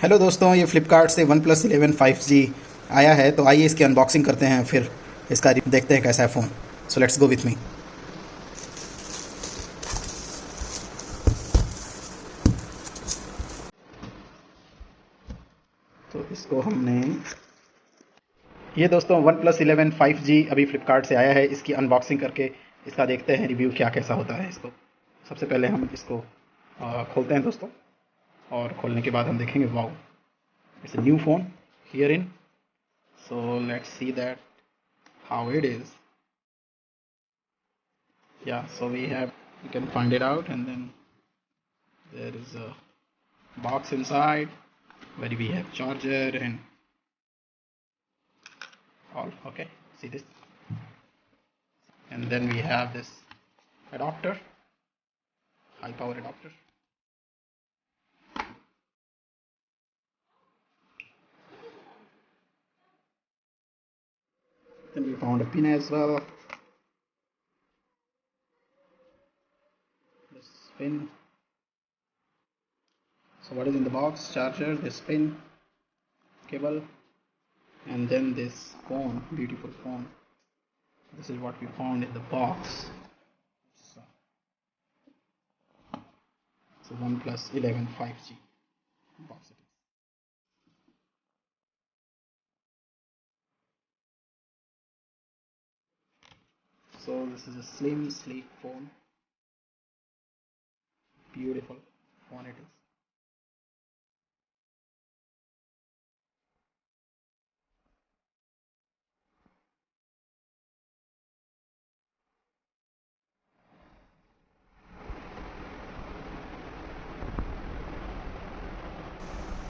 Hello दोस्तों, ये फ्लिपकार्ट से वन प्लस 11 5G आया है, तो आइए इसकी अनबॉक्सिंग करते हैं, फिर इसका देखते हैं कैसा है phone. So let's go with me. तो इसको हमने, ये दोस्तों वन प्लस 11 5G अभी फ्लिपकार्ट से आया है। इसकी अनबॉक्सिंग करके इसका देखते हैं रिव्यू क्या कैसा होता है इसको। सबसे पहले हम इसको खोलते हैं दोस्तों, और खोलने के बाद हम देखेंगे wow, it's a new phone herein. So let's see that how it is. Yeah, so you can find it out, and then there is a box inside where we have charger and all. Okay, see this, and then we have this adapter, high power adapter. Then we found a pin as well. This pin. So what is in the box? Charger, this pin, cable, and then this phone, beautiful phone. This is what we found in the box. So OnePlus 11 5G box it is. So this is a slim, sleek phone. Beautiful phone it is.